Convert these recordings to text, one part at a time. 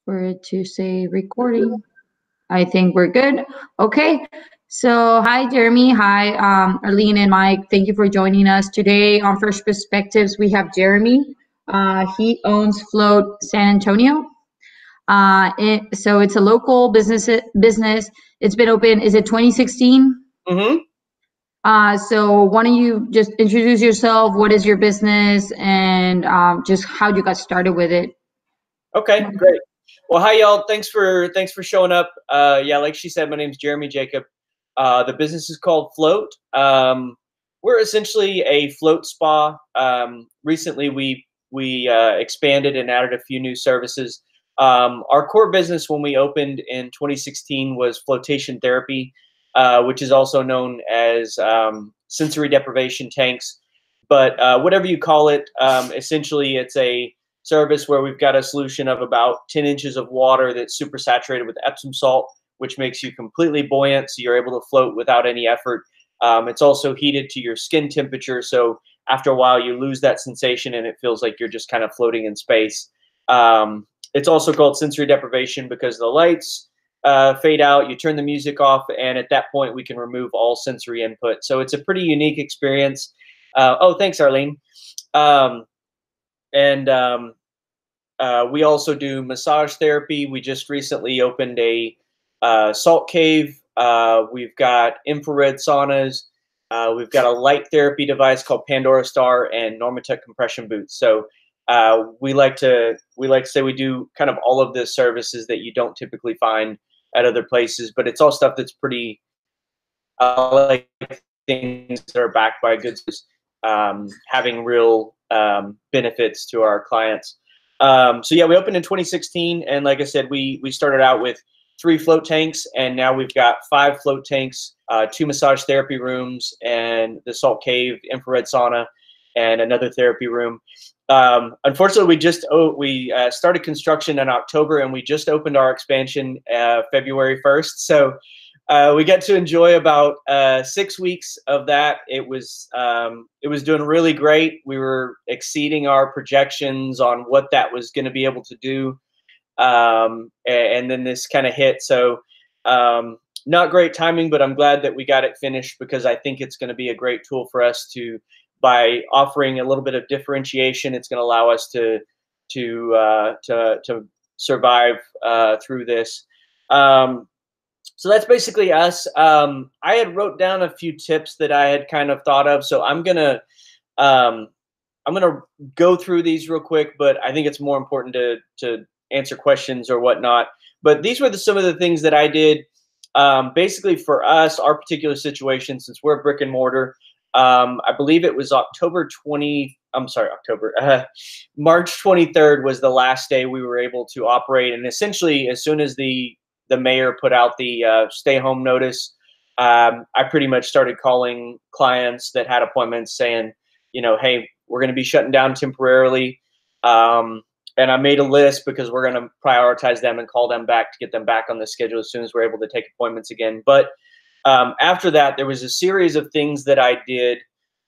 for it to say recording. I think we're good. Okay. So, hi, Jeremy. Hi, Arlene and Mike. Thank you for joining us today on Fresh Perspectives. We have Jeremy. He owns Float San Antonio. So it's a local business. It's been open. Is it 2016? Mm-hmm. So why don't you just introduce yourself? What is your business, and just how you got started with it? Okay, great. Well, hi y'all. Thanks for showing up. Yeah, like she said, my name's Jeremy Jacob. The business is called Float. We're essentially a float spa. Recently, we expanded and added a few new services. Our core business when we opened in 2016 was flotation therapy, which is also known as sensory deprivation tanks. But whatever you call it, essentially it's a service where we've got a solution of about 10 inches of water that's super saturated with Epsom salt, which makes you completely buoyant, so you're able to float without any effort. It's also heated to your skin temperature, so after a while you lose that sensation and it feels like you're just kind of floating in space. It's also called sensory deprivation because the lights fade out, you turn the music off, and at that point we can remove all sensory input. So it's a pretty unique experience. Oh, thanks, Arlene. We also do massage therapy. We just recently opened a salt cave. We've got infrared saunas. We've got a light therapy device called Pandora Star and Normatec compression boots. So we like to say we do kind of all of the services that you don't typically find at other places, but it's all stuff that's pretty like things that are backed by good, having real benefits to our clients. So yeah, we opened in 2016, and like I said, we started out with 3 float tanks, and now we've got 5 float tanks, 2 massage therapy rooms, and the salt cave, infrared sauna, and another therapy room. Unfortunately, we started construction in October, and we just opened our expansion February 1st. So we got to enjoy about 6 weeks of that. It was doing really great. We were exceeding our projections on what that was going to be able to do, and then this kind of hit. So not great timing, but I'm glad that we got it finished because I think it's going to be a great tool for us to, by offering a little bit of differentiation, it's going to allow us to survive through this. So that's basically us. I had wrote down a few tips that I had kind of thought of, so I'm gonna go through these real quick. But I think it's more important to answer questions or whatnot. But these were some of the things that I did. Basically, for us, our particular situation, since we're brick and mortar, I believe it was March 23rd was the last day we were able to operate, and essentially, as soon as the mayor put out the stay home notice, I pretty much started calling clients that had appointments saying, hey, we're going to be shutting down temporarily. And I made a list because we're going to prioritize them and call them back to get them back on the schedule as soon as we're able to take appointments again. But after that, there was a series of things that I did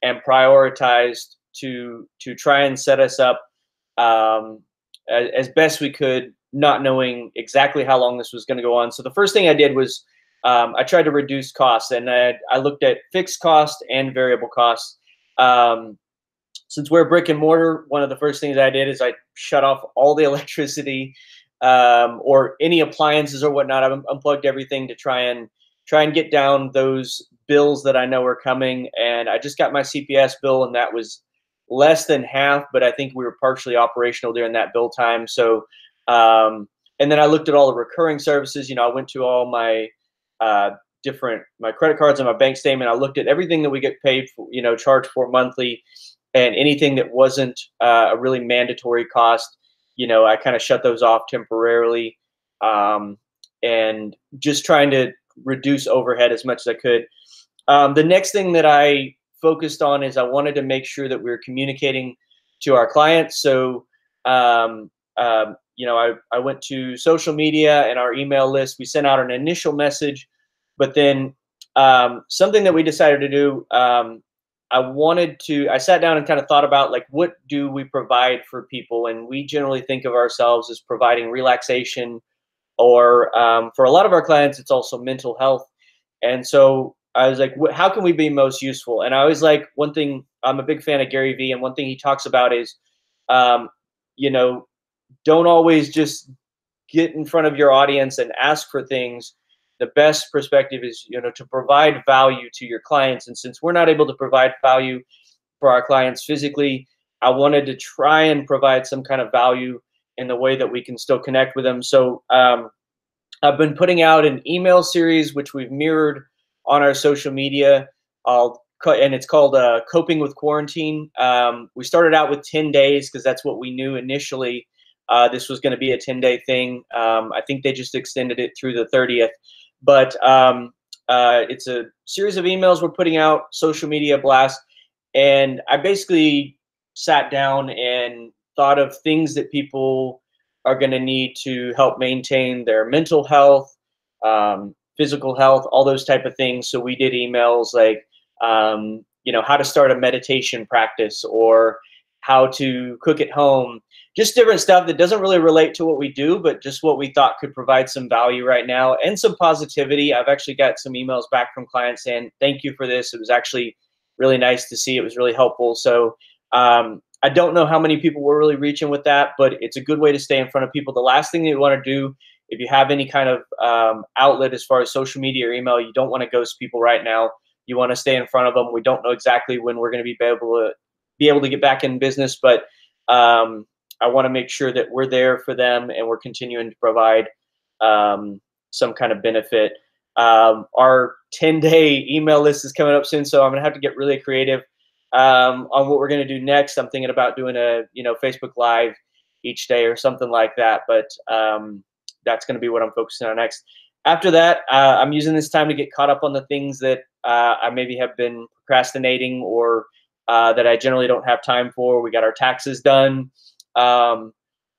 and prioritized to try and set us up as best we could, not knowing exactly how long this was going to go on. So the first thing I did was I tried to reduce costs, and I looked at fixed cost and variable costs. Since we're brick and mortar, one of the first things I did is I shut off all the electricity or any appliances or whatnot. I unplugged everything to try and get down those bills that I know are coming. And I just got my CPS bill, and that was less than half, but I think we were partially operational during that bill time. So and then I looked at all the recurring services. I went to all my my credit cards and my bank statement. I looked at everything that we get paid for, charged for monthly, and anything that wasn't a really mandatory cost, I kind of shut those off temporarily, and just trying to reduce overhead as much as I could. The next thing that I focused on is I wanted to make sure that we were communicating to our clients. So I went to social media and our email list. We sent out an initial message, but then something that we decided to do, I sat down and kind of thought about like, what do we provide for people? And we generally think of ourselves as providing relaxation, or for a lot of our clients, it's also mental health. And so I was like, how can we be most useful? And I always like, one thing, I'm a big fan of Gary Vee, and one thing he talks about is, um, you know, don't always just get in front of your audience and ask for things. The best perspective is, you know, to provide value to your clients. And since we're not able to provide value for our clients physically, I wanted to try and provide some kind of value in the way that we can still connect with them. So I've been putting out an email series, which we've mirrored on our social media. And it's called Coping with Quarantine. We started out with 10 days because that's what we knew initially. This was going to be a 10-day thing. I think they just extended it through the 30th. But it's a series of emails we're putting out, social media blast. And I basically sat down and thought of things that people are going to need to help maintain their mental health, physical health, all those type of things. So we did emails like, you know, how to start a meditation practice, or how to cook at home, just different stuff that doesn't really relate to what we do, but just what we thought could provide some value right now and some positivity. I've actually got some emails back from clients saying, thank you for this. It was actually really nice to see. It was really helpful. So I don't know how many people we're really reaching with that, but it's a good way to stay in front of people. The last thing that you want to do, if you have any kind of outlet as far as social media or email, you don't want to ghost people right now. You want to stay in front of them. We don't know exactly when we're going to be able to get back in business, but I want to make sure that we're there for them and we're continuing to provide some kind of benefit. Our 10-day email list is coming up soon, so I'm going to have to get really creative on what we're going to do next. I'm thinking about doing a Facebook Live each day or something like that, but that's going to be what I'm focusing on next. After that, I'm using this time to get caught up on the things that I maybe have been procrastinating, or that I generally don't have time for. We got our taxes done. I'm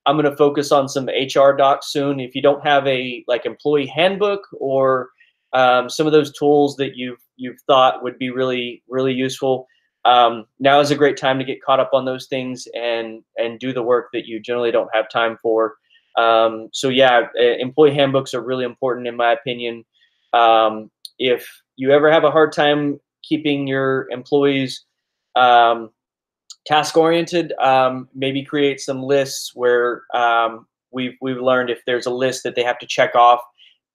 going to focus on some HR docs soon. If you don't have a employee handbook, or some of those tools that you've thought would be really, really useful, now is a great time to get caught up on those things and do the work that you generally don't have time for. So yeah, employee handbooks are really important in my opinion. If you ever have a hard time keeping your employees task oriented, maybe create some lists where we've learned if there's a list that they have to check off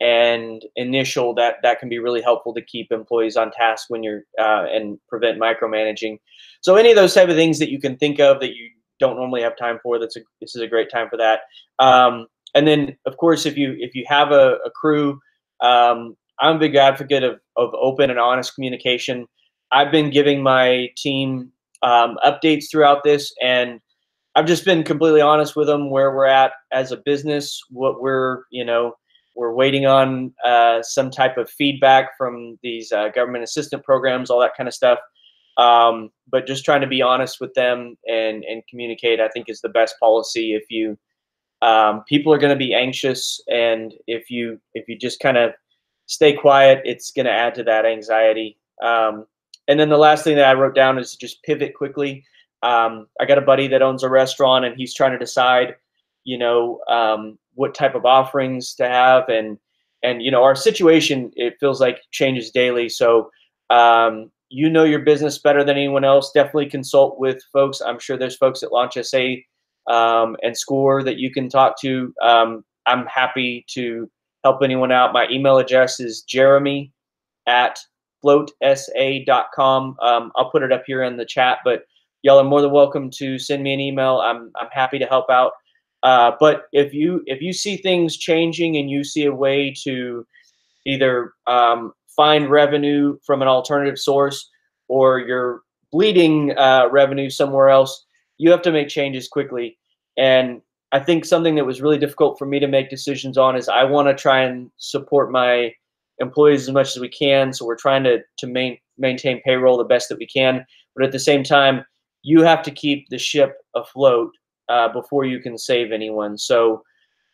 and initial, that can be really helpful to keep employees on task when you're and prevent micromanaging. So any of those type of things that you can think of that you don't normally have time for, this is a great time for that. And then of course, if you have a crew, I'm a big advocate of open and honest communication. I've been giving my team updates throughout this, and I've just been completely honest with them where we're at as a business, what we're waiting on some type of feedback from these government assistance programs, all that kind of stuff. But just trying to be honest with them and communicate, I think, is the best policy. If you people are going to be anxious, and if you just kind of stay quiet, it's going to add to that anxiety. And then the last thing that I wrote down is just pivot quickly. I got a buddy that owns a restaurant, and he's trying to decide, what type of offerings to have, and our situation, it feels like, changes daily. So your business better than anyone else. Definitely consult with folks. I'm sure there's folks at Launch SA and SCORE that you can talk to. I'm happy to help anyone out. My email address is jeremy@floatsa.com. I'll put it up here in the chat, but y'all are more than welcome to send me an email. I'm happy to help out. But if you see things changing and you see a way to either find revenue from an alternative source, or you're bleeding revenue somewhere else, you have to make changes quickly. And I think something that was really difficult for me to make decisions on is I want to try and support my employees as much as we can. So we're trying to maintain payroll the best that we can. But at the same time, you have to keep the ship afloat before you can save anyone. So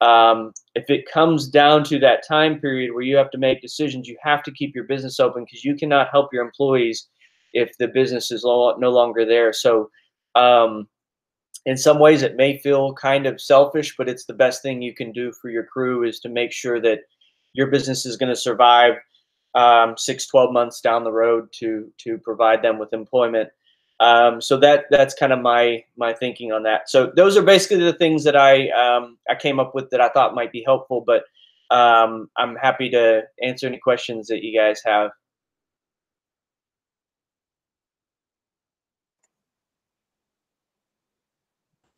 if it comes down to that time period where you have to make decisions, you have to keep your business open, because you cannot help your employees if the business is no longer there. So in some ways it may feel kind of selfish, but it's the best thing you can do for your crew, is to make sure that your business is going to survive 6-12 months down the road to provide them with employment. So that's kind of my thinking on that. So those are basically the things that I came up with that I thought might be helpful, but I'm happy to answer any questions that you guys have.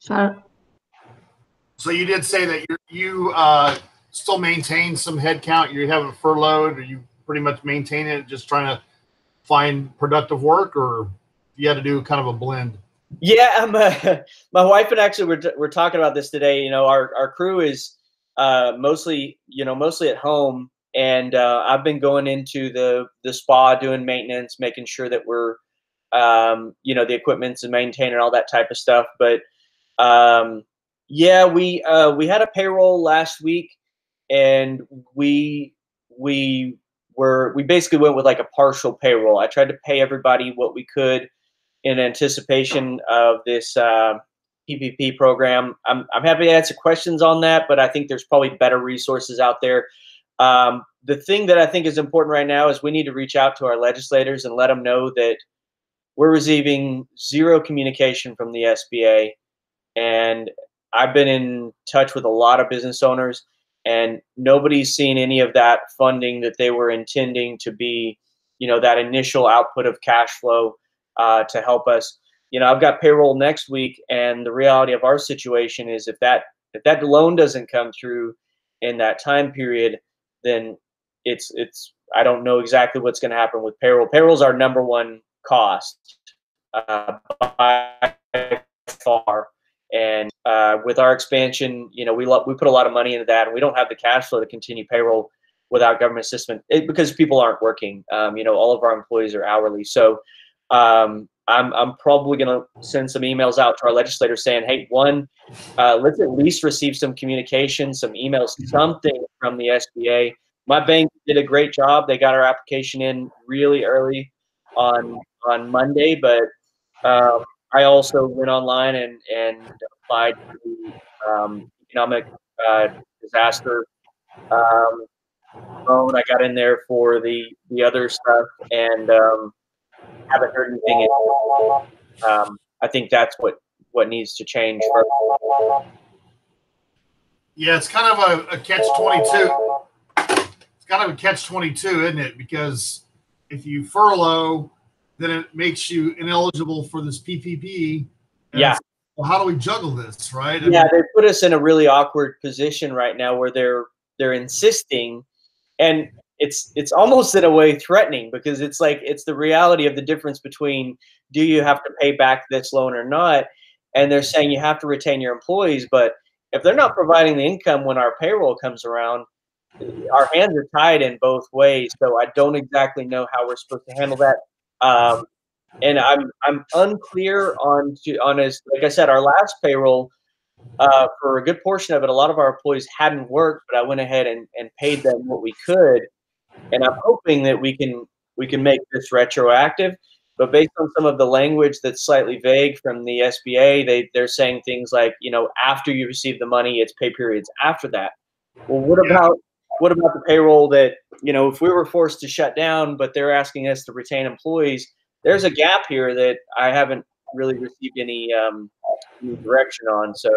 So you did say that you still maintain some headcount. You haven't furloughed, or you pretty much maintain it, just trying to find productive work, or you had to do kind of a blend? Yeah, my wife and actually we're talking about this today. You know, our crew is mostly at home, and I've been going into the spa, doing maintenance, making sure that we're the equipment's and maintaining all that type of stuff. But yeah, we had a payroll last week, and we basically went with like a partial payroll. I tried to pay everybody what we could in anticipation of this PPP program. I'm happy to answer questions on that, but I think there's probably better resources out there. The thing that I think is important right now is we need to reach out to our legislators and let them know that we're receiving zero communication from the SBA. And I've been in touch with a lot of business owners, and nobody's seen any of that funding that they were intending to be, that initial output of cash flow to help us. I've got payroll next week, and the reality of our situation is if that loan doesn't come through in that time period, then it's I don't know exactly what's going to happen with payroll. Payroll's our number one cost by far. And with our expansion, we put a lot of money into that, and we don't have the cash flow to continue payroll without government assistance because people aren't working. All of our employees are hourly. So I'm probably going to send some emails out to our legislators saying, hey, let's at least receive some communication, some emails, something from the SBA. My bank did a great job. They got our application in really early on Monday, but I also went online and applied for the economic disaster loan. I got in there for the other stuff, and haven't heard anything. I think that's what needs to change first. Yeah, it's kind of a catch-22. It's kind of a catch-22, isn't it? Because if you furlough, then it makes you ineligible for this PPP. Yeah. Well, how do we juggle this, right? Yeah, they put us in a really awkward position right now where they're insisting, and it's almost in a way threatening, because it's like it's the reality of the difference between, do you have to pay back this loan or not? And they're saying you have to retain your employees, but if they're not providing the income when our payroll comes around, our hands are tied in both ways. So I don't exactly know how we're supposed to handle that. And I'm unclear on as like I said, our last payroll, for a good portion of it, a lot of our employees hadn't worked, but I went ahead and paid them what we could. And I'm hoping that we can make this retroactive. But based on some of the language that's slightly vague from the SBA, they're saying things like, after you receive the money, it's pay periods after that. Well, what about the payroll that, if we were forced to shut down, but they're asking us to retain employees? There's a gap here that I haven't really received any direction on. So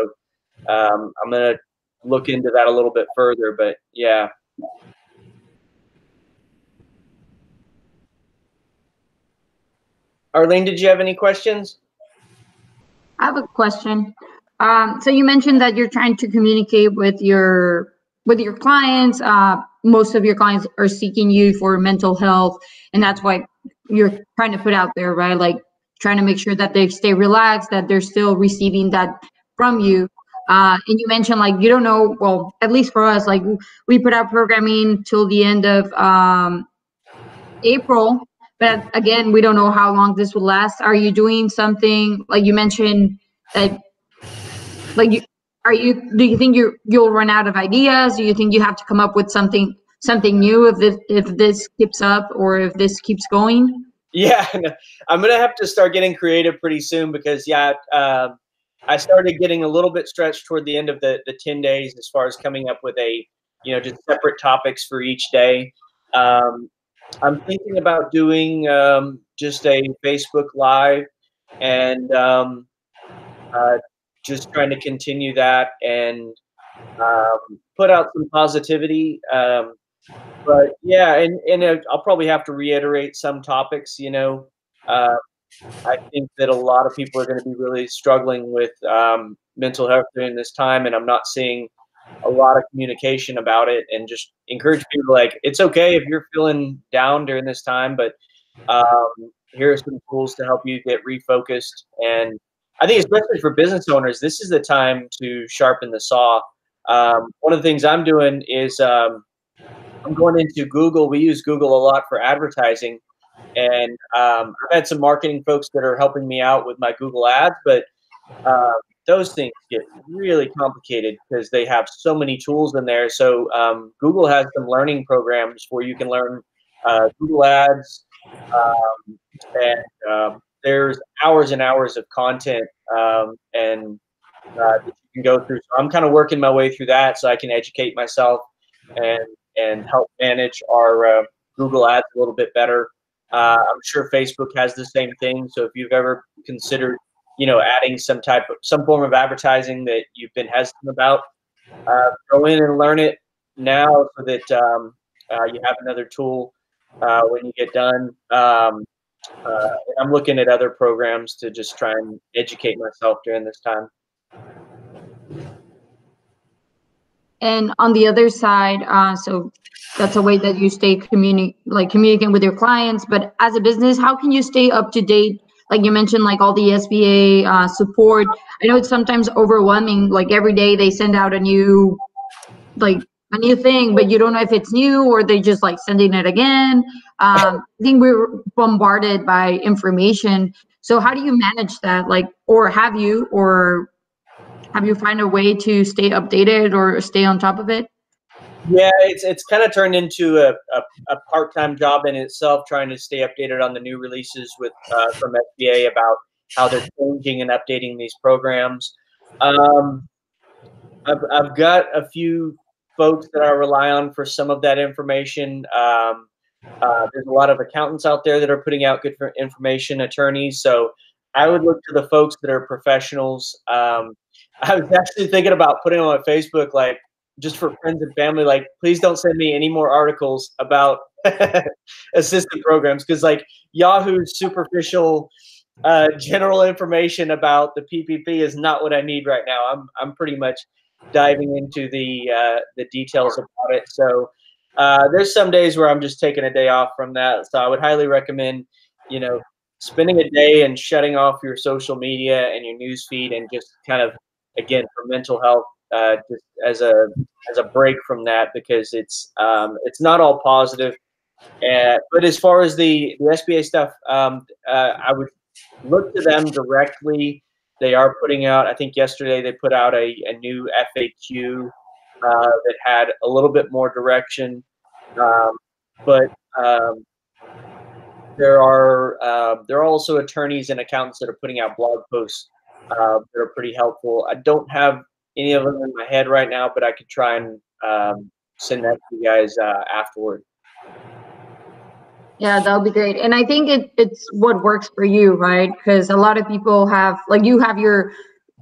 I'm going to look into that a little bit further, but yeah. Arlene, did you have any questions? I have a question. So you mentioned that you're trying to communicate with your clients. Most of your clients are seeking you for mental health, and that's why you're trying to put out there, right? Like trying to make sure that they stay relaxed, that they're still receiving that from you. And you mentioned like you don't know. Well, at least for us, like we put out programming till the end of April. But again, we don't know how long this will last. Are you doing something like you mentioned that, like do you think you'll run out of ideas? Do you think you have to come up with something new if this keeps up or if this keeps going? Yeah, I'm gonna have to start getting creative pretty soon because I started getting a little bit stretched toward the end of the 10 days as far as coming up with just separate topics for each day. Um, I'm thinking about doing just a Facebook Live and just trying to continue that and put out some positivity. But yeah, and I'll probably have to reiterate some topics. I think that a lot of people are going to be really struggling with mental health during this time, and I'm not seeing a lot of communication about it. And just encourage people like it's okay if you're feeling down during this time, but here are some tools to help you get refocused. And I think especially for business owners, this is the time to sharpen the saw. One of the things I'm doing is I'm going into Google. We use Google a lot for advertising. And I've had some marketing folks that are helping me out with my Google ads, but those things get really complicated because they have so many tools in there. So Google has some learning programs where you can learn Google ads, and there's hours and hours of content and that you can go through. So I'm kind of working my way through that so I can educate myself and help manage our Google ads a little bit better. I'm sure Facebook has the same thing. So if you've ever considered, adding some form of advertising that you've been hesitant about, go in and learn it now so that you have another tool when you get done. I'm looking at other programs to just try and educate myself during this time. And on the other side, so that's a way that you stay communicating with your clients. But as a business, how can you stay up to date? Like you mentioned, like all the SBA support. I know it's sometimes overwhelming. Like every day they send out a new thing, but you don't know if it's new or they just like sending it again. I think we're bombarded by information. So how do you manage that? Or have you find a way to stay updated or stay on top of it? Yeah, it's kind of turned into a part-time job in itself, trying to stay updated on the new releases from SBA about how they're changing and updating these programs. I've got a few folks that I rely on for some of that information. There's a lot of accountants out there that are putting out good information, attorneys. So I would look to the folks that are professionals. I was actually thinking about putting on Facebook, like, just for friends and family, like, please don't send me any more articles about assistant programs, because like Yahoo's superficial general information about the PPP is not what I need right now. I'm pretty much diving into the details about it. So there's some days where I'm just taking a day off from that. So I would highly recommend, spending a day and shutting off your social media and your news feed, and just kind of, again, for mental health, just as a break from that, because it's not all positive. But as far as the SBA stuff, I would look to them directly. They are putting out, I think yesterday they put out a new FAQ that had a little bit more direction. But there are also attorneys and accountants that are putting out blog posts that are pretty helpful. I don't have any of them in my head right now, but I could try and send that to you guys afterward. Yeah, that would be great. And I think it's what works for you, right? Because a lot of people have, like, you have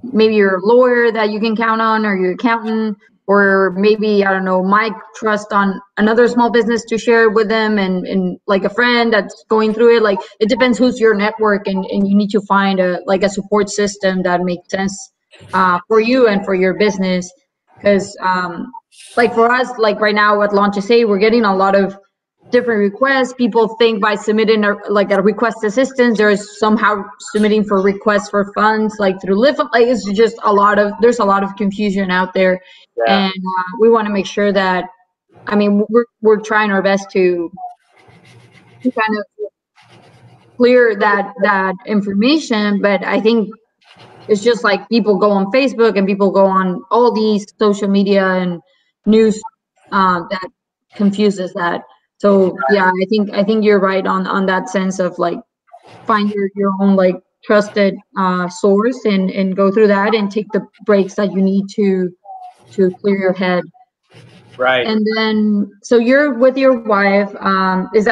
maybe your lawyer that you can count on, or your accountant, or maybe, I don't know, Mike trust on another small business to share with them, and like a friend that's going through it. Like, it depends who's your network, and you need to find a support system that makes sense for you and for your business. Because like for us, like right now at Launch SA, we're getting a lot of different requests. People think by submitting a request assistance, there's somehow submitting for requests for funds, like through Live. Like, it's just there's a lot of confusion out there. Yeah. And we want to make sure that, I mean, we're trying our best to kind of clear that information, but I think it's just like people go on Facebook and people go on all these social media and news that confuses that. So yeah, I think you're right on that sense of, like, find your own like trusted source and go through that and take the breaks that you need to clear your head. Right. And then, so you're with your wife. Is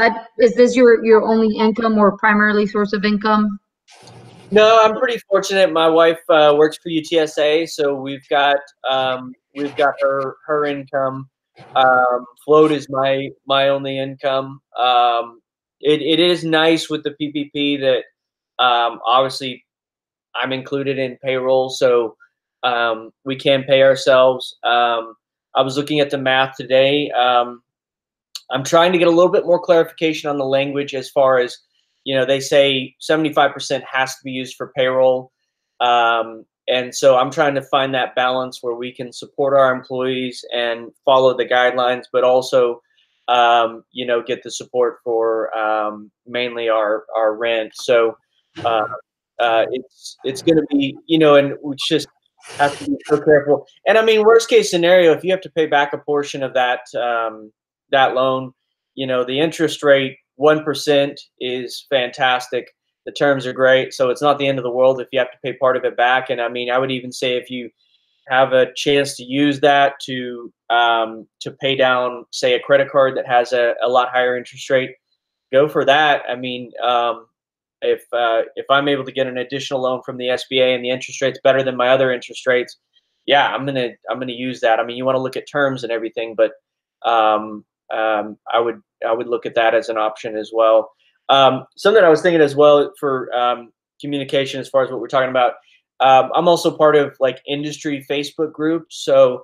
this your only income or primarily source of income? No, I'm pretty fortunate. My wife works for UTSA, so we've got her income. Float is my only income. It is nice with the PPP that obviously I'm included in payroll, so we can pay ourselves. I was looking at the math today. I'm trying to get a little bit more clarification on the language as far as, they say 75% has to be used for payroll. And so I'm trying to find that balance where we can support our employees and follow the guidelines, but also, get the support for mainly our rent. So it's going to be, and we just have to be so careful. And I mean, worst case scenario, if you have to pay back a portion of that that loan, the interest rate 1% is fantastic. The terms are great, so it's not the end of the world if you have to pay part of it back. And I mean, I would even say if you have a chance to use that to pay down, say, a credit card that has a lot higher interest rate, go for that. I mean, if I'm able to get an additional loan from the SBA and the interest rate's better than my other interest rates, yeah, I'm gonna use that. I mean, you want to look at terms and everything, but I would look at that as an option as well. Something I was thinking as well for communication, as far as what we're talking about. I'm also part of like industry Facebook groups, so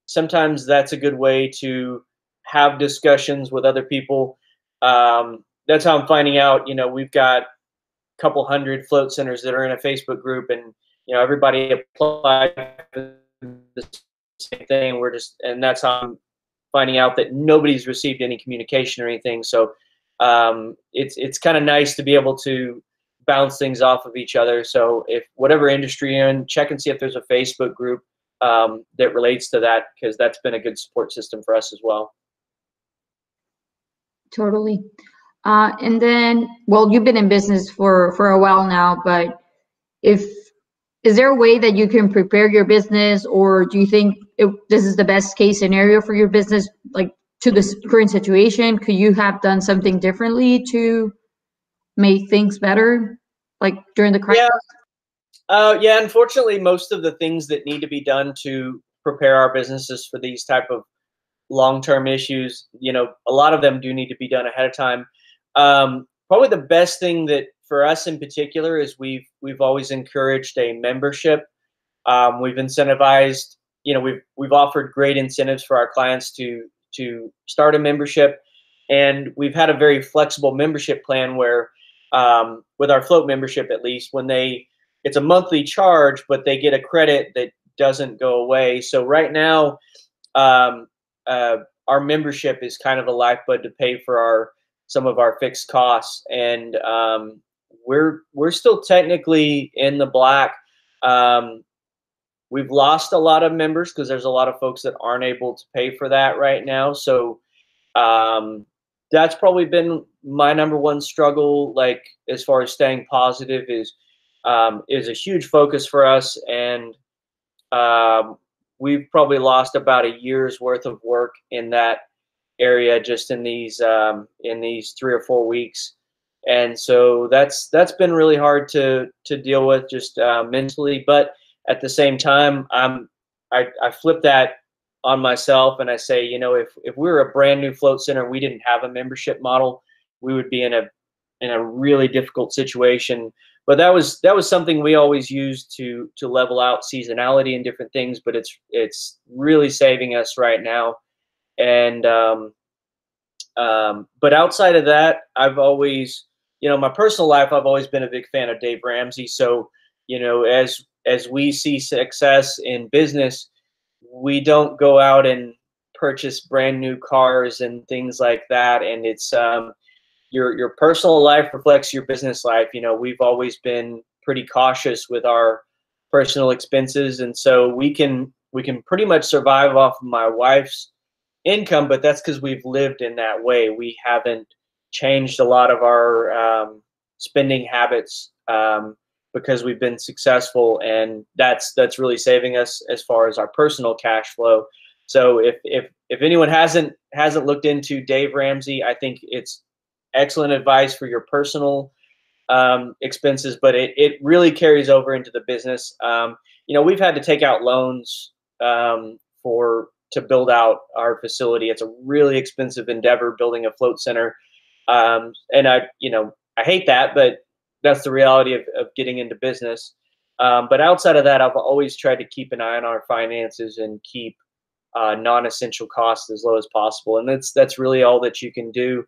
sometimes that's a good way to have discussions with other people. That's how I'm finding out. We've got a couple hundred float centers that are in a Facebook group, and everybody applied for the same thing. And that's how I'm finding out that nobody's received any communication or anything. So it's kind of nice to be able to bounce things off of each other. So if whatever industry you're in, check and see if there's a Facebook group that relates to that, because that's been a good support system for us as well. Totally. And then, well, you've been in business for a while now, but is there a way that you can prepare your business, or do you think this is the best case scenario for your business, like to this current situation? Could you have done something differently to make things better, like during the crisis? Yeah. Unfortunately, most of the things that need to be done to prepare our businesses for these type of long-term issues, a lot of them do need to be done ahead of time. Probably the best thing that for us in particular is we've always encouraged a membership. We've incentivized, we've offered great incentives for our clients to start a membership, and we've had a very flexible membership plan where, with our float membership at least, it's a monthly charge, but they get a credit that doesn't go away. So right now, our membership is kind of a lifeblood to pay for some of our fixed costs, and we're still technically in the black. We've lost a lot of members because there's a lot of folks that aren't able to pay for that right now. So that's probably been my number one struggle, like as far as staying positive, is a huge focus for us. And we've probably lost about a year's worth of work in that area just in these 3 or 4 weeks. And so that's been really hard to deal with, just mentally. But at the same time, I flip that on myself and I say, if we were a brand new float center, we didn't have a membership model, we would be in a really difficult situation. But that was something we always used to level out seasonality and different things. But it's really saving us right now. And but outside of that, I've always, my personal life, I've always been a big fan of Dave Ramsey. So, as we see success in business, we don't go out and purchase brand new cars and things like that. And it's your personal life reflects your business life. We've always been pretty cautious with our personal expenses, and so we can pretty much survive off of my wife's income, but that's because we've lived in that way. We haven't changed a lot of our spending habits, because we've been successful, and that's really saving us as far as our personal cash flow. So if anyone hasn't looked into Dave Ramsey, I think it's excellent advice for your personal expenses, but it really carries over into the business. We've had to take out loans to build out our facility. It's a really expensive endeavor building a float center, and I hate that, but that's the reality of getting into business. But outside of that, I've always tried to keep an eye on our finances and keep non-essential costs as low as possible, and that's really all that you can do.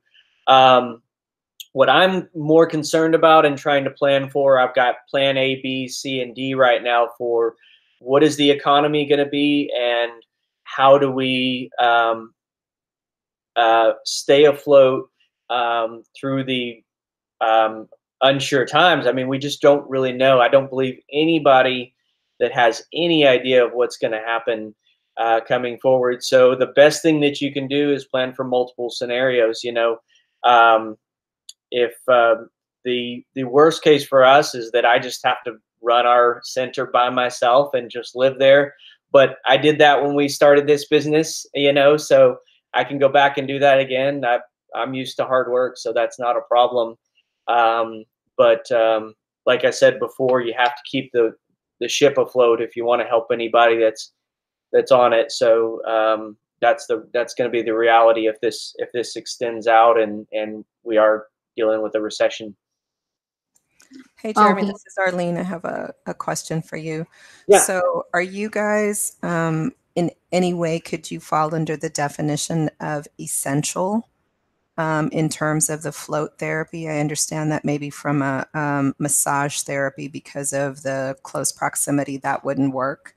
What I'm more concerned about and trying to plan for, I've got plan A, B, C, and D right now for what is the economy going to be, and how do we stay afloat through the unsure times. I mean, we just don't really know. I don't believe anybody that has any idea of what's going to happen coming forward. So the best thing that you can do is plan for multiple scenarios. If the worst case for us is that I just have to run our center by myself and just live there. But I did that when we started this business, so I can go back and do that again. I'm used to hard work, so that's not a problem. But like I said before, you have to keep the ship afloat if you want to help anybody that's on it. So that's going to be the reality if this extends out and we are dealing with a recession. Hey, Jeremy, this is Arlene. I have a question for you. Yeah. So are you guys, in any way, could you fall under the definition of essential in terms of the float therapy? I understand that maybe from a massage therapy, because of the close proximity, that wouldn't work.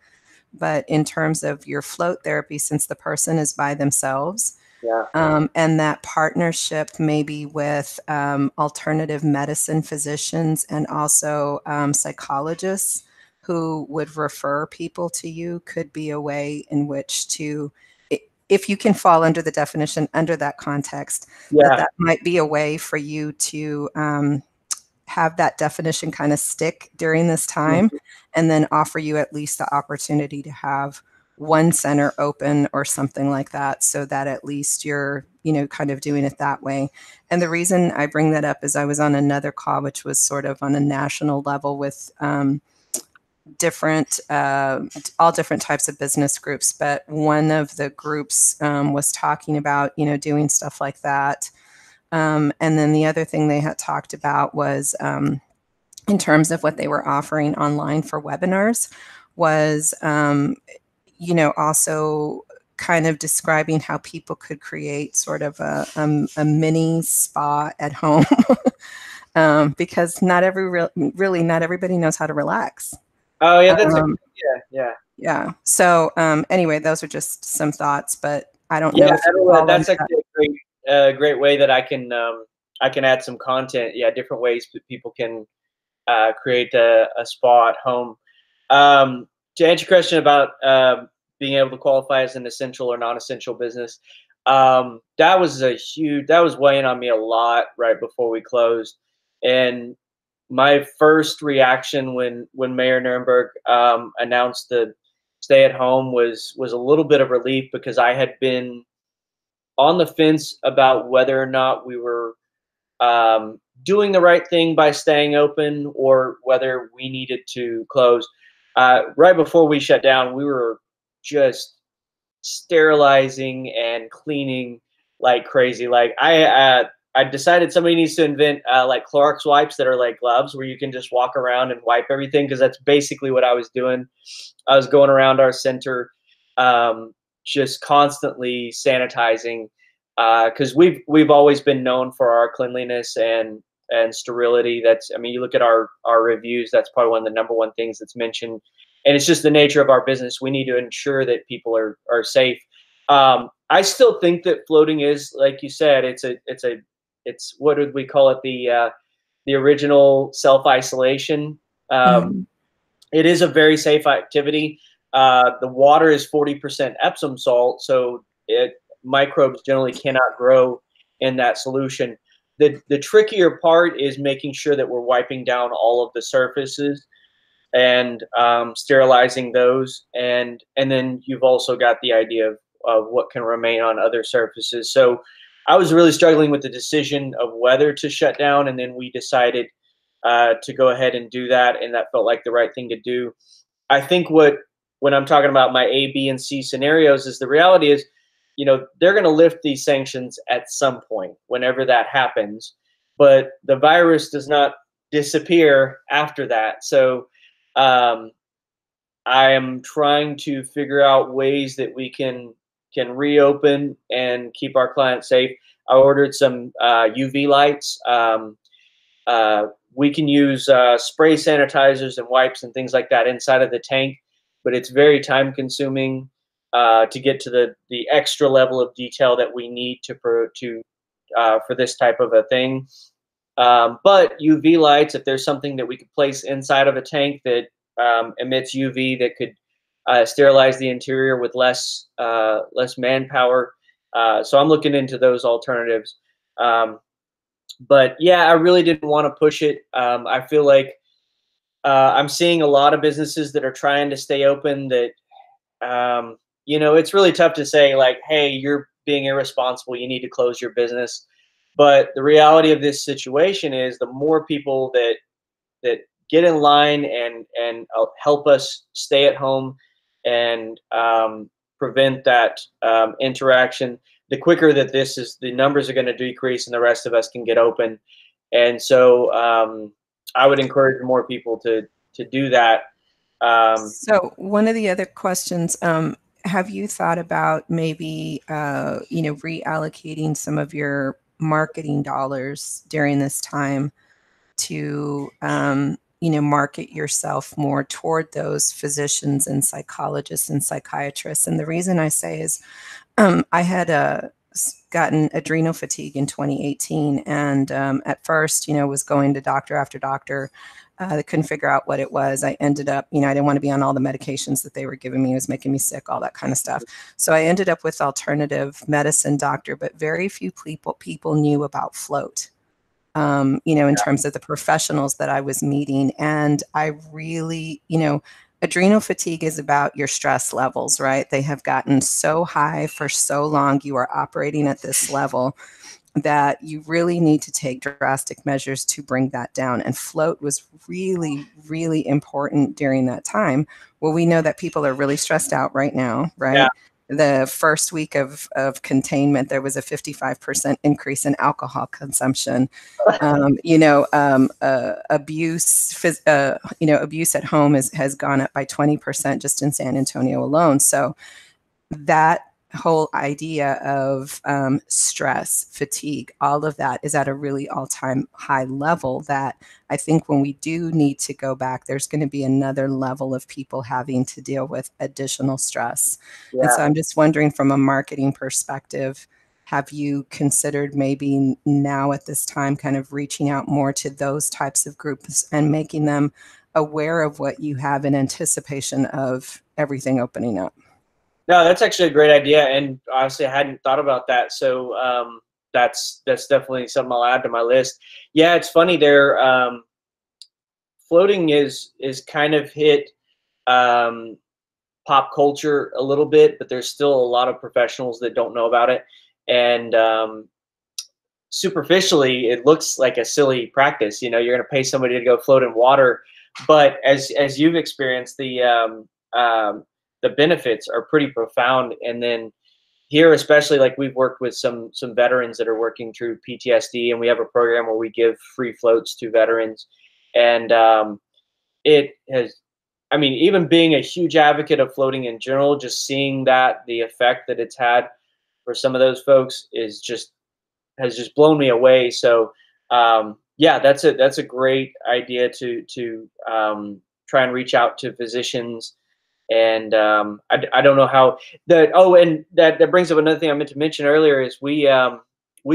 But in terms of your float therapy, since the person is by themselves, yeah. And that partnership maybe with alternative medicine physicians and also psychologists who would refer people to you could be a way in which to, if you can fall under the definition under that context, that might be a way for you to have that definition kind of stick during this time, and then offer you at least the opportunity to have one center open or something like that, so that at least you're, kind of doing it that way. And the reason I bring that up is I was on another call, which was sort of on a national level with all different types of business groups. But one of the groups was talking about, doing stuff like that. And then the other thing they had talked about was in terms of what they were offering online for webinars was, also kind of describing how people could create sort of a mini spa at home because not everybody knows how to relax. Oh yeah, that's yeah. So anyway, those are just some thoughts, but I don't know. That's actually a great way that I can add some content. Yeah, different ways that people can create a spa at home. To answer your question about being able to qualify as an essential or non-essential business, that was weighing on me a lot right before we closed. And my first reaction when Mayor Nirenberg announced the stay at home was a little bit of relief, because I had been on the fence about whether or not we were doing the right thing by staying open or whether we needed to close. Right before we shut down, we were just sterilizing and cleaning like crazy. Like I decided somebody needs to invent like Clorox wipes that are like gloves, where you can just walk around and wipe everything, because that's basically what I was doing. I was going around our center just constantly sanitizing, because we've always been known for our cleanliness and sterility. You look at our reviews, that's probably one of the #1 things that's mentioned. And it's just the nature of our business. We need to ensure that people are safe. I still think that floating is, like you said, it's what did we call it? The original self-isolation. It is a very safe activity. The water is 40% Epsom salt, so microbes generally cannot grow in that solution. the trickier part is making sure that we're wiping down all of the surfaces and sterilizing those, and then you've also got the idea of what can remain on other surfaces. So I was really struggling with the decision of whether to shut down, and then we decided to go ahead and do that, and that felt like the right thing to do. I think when I'm talking about my A, B, and C scenarios is the reality is, you know, they're going to lift these sanctions at some point, whenever that happens, but the virus does not disappear after that. So I am trying to figure out ways that we can reopen and keep our clients safe. I ordered some UV lights. We can use spray sanitizers and wipes and things like that inside of the tank, but it's very time consuming to get to the extra level of detail that we need for this type of a thing. But UV lights, if there's something that we could place inside of a tank that emits UV that could sterilize the interior with less manpower. So I'm looking into those alternatives. But yeah, I really didn't want to push it. I feel like I'm seeing a lot of businesses that are trying to stay open that, you know, it's really tough to say like, hey, you're being irresponsible, you need to close your business. But the reality of this situation is the more people that get in line and help us stay at home and prevent that interaction, the quicker that the numbers are going to decrease and the rest of us can get open. And so I would encourage more people to do that. So one of the other questions, have you thought about maybe, you know, reallocating some of your marketing dollars during this time to, you know, market yourself more toward those physicians and psychologists and psychiatrists? And the reason I say is I had gotten adrenal fatigue in 2018. And at first, you know, was going to doctor after doctor. They couldn't figure out what it was. I ended up, you know, I didn't want to be on all the medications that they were giving me. It was making me sick, all that kind of stuff. So I ended up with alternative medicine doctor, but very few people knew about float, you know, in terms of the professionals that I was meeting. And I really, you know, adrenal fatigue is about your stress levels, right? They have gotten so high for so long. You are operating at this level that you really need to take drastic measures to bring that down. And float was really, really important during that time. Well, we know that people are really stressed out right now, right? Yeah. The first week of containment, there was a 55% increase in alcohol consumption. You know, abuse, you know, abuse at home has gone up by 20% just in San Antonio alone. So that whole idea of stress, fatigue, all of that is at a really all-time high level that I think when we do need to go back, there's going to be another level of people having to deal with additional stress. Yeah. And so I'm just wondering, from a marketing perspective, have you considered maybe now at this time kind of reaching out more to those types of groups and making them aware of what you have in anticipation of everything opening up? No, that's actually a great idea, and honestly, I hadn't thought about that. So that's definitely something I'll add to my list. Yeah, it's funny. Floating is kind of hit pop culture a little bit, but there's still a lot of professionals that don't know about it. And superficially, it looks like a silly practice. You know, you're going to pay somebody to go float in water, but as you've experienced, the benefits are pretty profound. And then here, especially, like, we've worked with some veterans that are working through PTSD, and we have a program where we give free floats to veterans. And it has, I mean, even being a huge advocate of floating in general, just seeing that the effect that it's had for some of those folks has just blown me away. So yeah, that's a great idea to try and reach out to physicians. And I don't know how that. Oh, and that brings up another thing I meant to mention earlier is we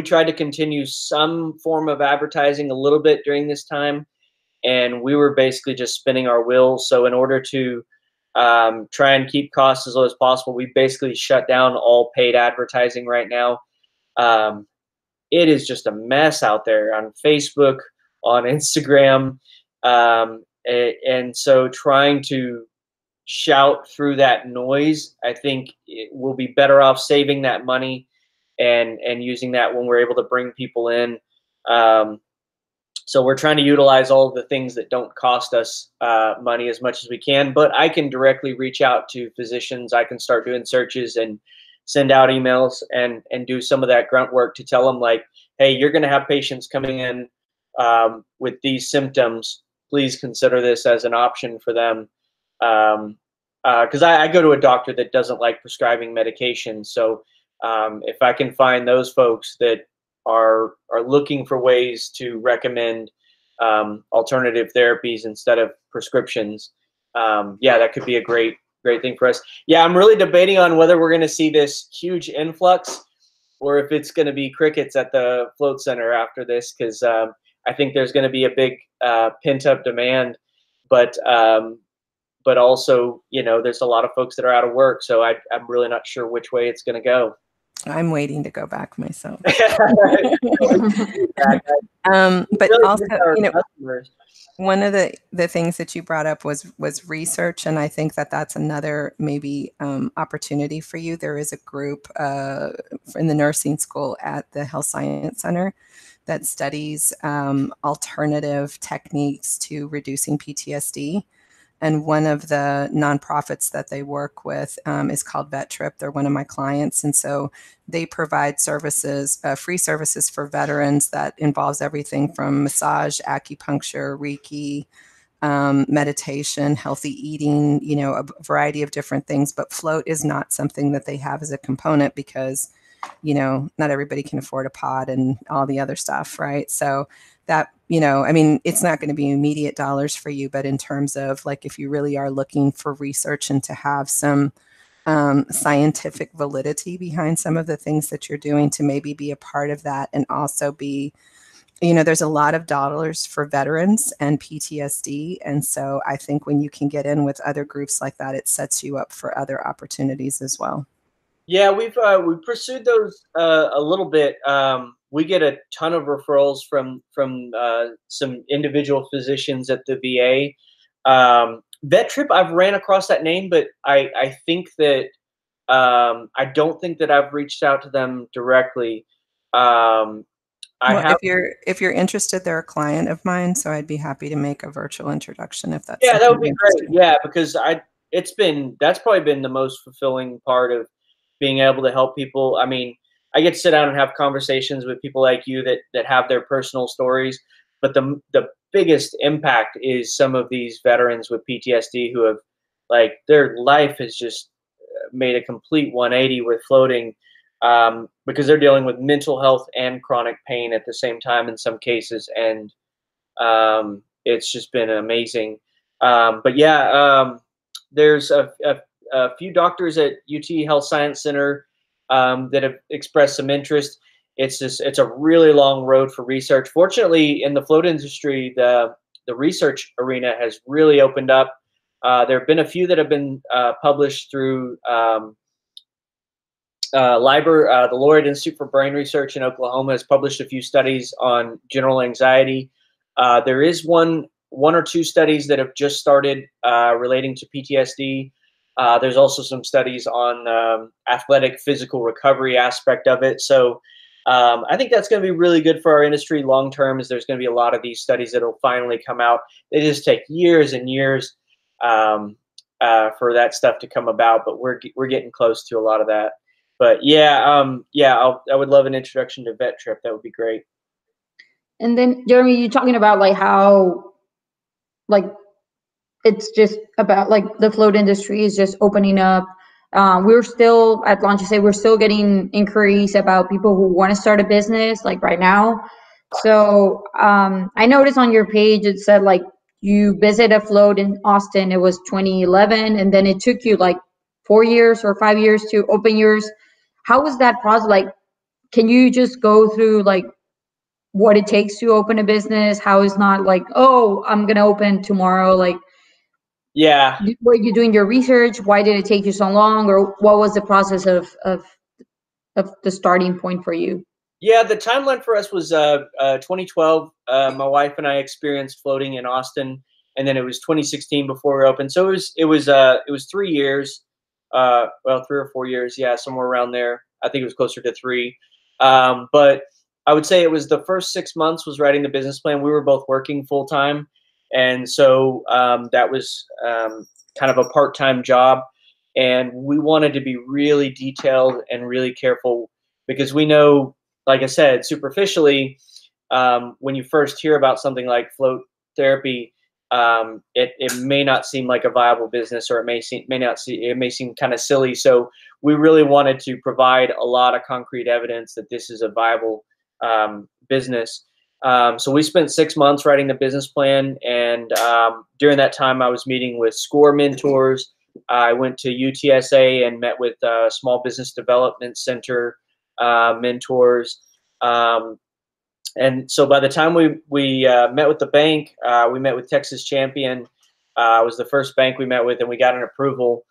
tried to continue some form of advertising a little bit during this time, and we were basically just spinning our wheels. So in order to try and keep costs as low as possible, we basically shut down all paid advertising right now. it is just a mess out there on Facebook, on Instagram. And so trying to shout through that noise, I think we'll be better off saving that money and using that when we're able to bring people in. So we're trying to utilize all of the things that don't cost us money as much as we can, but I can directly reach out to physicians. I can start doing searches and send out emails and do some of that grunt work to tell them, like, hey, you're going to have patients coming in with these symptoms. Please consider this as an option for them. Because I go to a doctor that doesn't like prescribing medication. So if I can find those folks that are looking for ways to recommend alternative therapies instead of prescriptions, yeah, that could be a great thing for us. Yeah, I'm really debating on whether we're going to see this huge influx or if it's going to be crickets at the float center after this, because I think there's going to be a big pent-up demand, but also, you know, there's a lot of folks that are out of work, so I'm really not sure which way it's going to go. I'm waiting to go back myself. But Really also, you know, customers. one of the things that you brought up was research, and I think that that's another maybe opportunity for you. There is a group in the nursing school at the Health Science Center that studies alternative techniques to reducing PTSD. And one of the nonprofits that they work with is called VetTrip. They're one of my clients. And so they provide services, free services for veterans that involves everything from massage, acupuncture, Reiki, meditation, healthy eating, you know, a variety of different things. But float is not something that they have as a component because, you know, not everybody can afford a pod and all the other stuff, right? So that, you know, I mean, it's not going to be immediate dollars for you, but in terms of like, if you really are looking for research and to have some scientific validity behind some of the things that you're doing, to maybe be a part of that, and also be, you know, there's a lot of dollars for veterans and PTSD. And so I think when you can get in with other groups like that, it sets you up for other opportunities as well. Yeah, we've pursued those a little bit. We get a ton of referrals from some individual physicians at the VA. VetTrip, I've ran across that name, but I think that I don't think that I've reached out to them directly. Well, if you're interested, they're a client of mine, so I'd be happy to make a virtual introduction if that's that would be great. in. Yeah, because that's probably been the most fulfilling part of being able to help people. I mean, I get to sit down and have conversations with people like you that have their personal stories, but the biggest impact is some of these veterans with PTSD who have, like, their life has just made a complete 180 with floating, because they're dealing with mental health and chronic pain at the same time in some cases, and it's just been amazing. But yeah, there's a few doctors at UT Health Science Center that have expressed some interest. It's a really long road for research. Fortunately, in the float industry, the research arena has really opened up. There have been a few that have been published through LIBOR. The Laureate Institute for Brain Research in Oklahoma has published a few studies on general anxiety. There is one or two studies that have just started relating to PTSD. There's also some studies on athletic physical recovery aspect of it. So I think that's going to be really good for our industry long term, is there's going to be a lot of these studies that will finally come out. They just take years and years for that stuff to come about, but we're getting close to a lot of that. But yeah, I would love an introduction to VetTrip. That would be great. And then, Jeremy, you're talking about like how, like, it's just about like the float industry is just opening up. We're still at Launch Say, we're still getting inquiries about people who want to start a business like right now. So I noticed on your page it said like you visited a float in Austin. It was 2011, and then it took you like 4 years or 5 years to open yours. How was that process? Like, can you just go through like what it takes to open a business? How is not like, oh, I'm gonna open tomorrow? Like, yeah, were you doing your research? Why did it take you so long? Or what was the process of the starting point for you? Yeah, the timeline for us was 2012. My wife and I experienced floating in Austin, and then it was 2016 before we opened. So it was 3 years, well, 3 or 4 years, yeah, somewhere around there. I think it was closer to three. But I would say it was the first 6 months was writing the business plan. We were both working full time, and so that was kind of a part-time job, and we wanted to be really detailed and really careful because we know, like I said, superficially, when you first hear about something like float therapy, it may not seem like a viable business, or it may seem kind of silly. So we really wanted to provide a lot of concrete evidence that this is a viable business. So we spent 6 months writing the business plan, and during that time, I was meeting with SCORE mentors. I went to UTSA and met with Small Business Development Center mentors. And so by the time we met with the bank, we met with Texas Champion. Was the first bank we met with, and we got an approval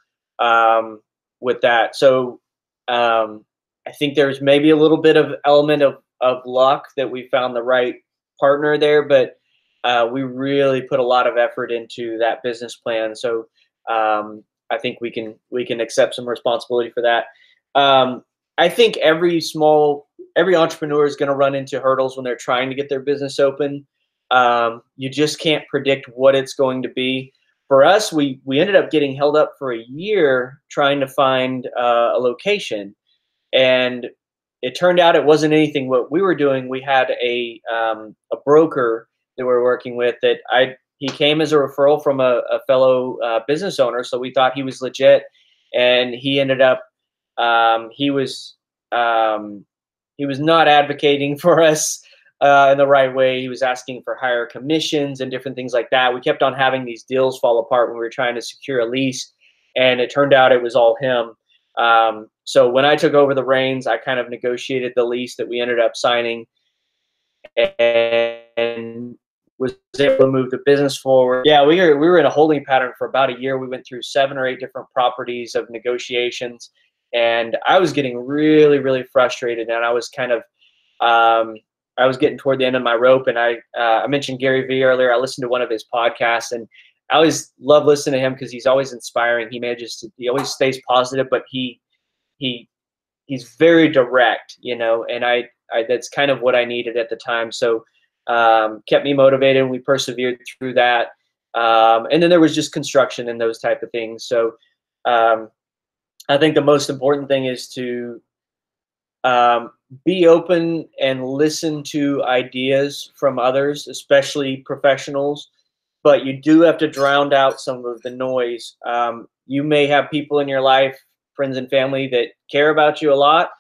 with that. So I think there's maybe a little bit of element of luck that we found the right partner there, but we really put a lot of effort into that business plan. So I think we can accept some responsibility for that. I think every entrepreneur is going to run into hurdles when they're trying to get their business open. You just can't predict what it's going to be. For us, we ended up getting held up for a year trying to find a location, and it turned out it wasn't anything what we were doing. We had a broker that we were working with he came as a referral from a fellow business owner, so we thought he was legit, and he ended up he was not advocating for us in the right way. He was asking for higher commissions and different things like that. We kept on having these deals fall apart when we were trying to secure a lease, and it turned out it was all him. So when I took over the reins, I kind of negotiated the lease that we ended up signing, and was able to move the business forward. Yeah, we were in a holding pattern for about a year. We went through 7 or 8 different properties of negotiations, and I was getting really, really frustrated, and I was kind of I was getting toward the end of my rope. And I mentioned Gary Vee earlier. I listened to one of his podcasts, and I always love listening to him because he's always inspiring. He always stays positive, but he's very direct, and I that's kind of what I needed at the time. So kept me motivated, and we persevered through that. And then there was just construction and those type of things. So I think the most important thing is to be open and listen to ideas from others, especially professionals, but you do have to drown out some of the noise. You may have people in your life, friends and family, that care about you a lot,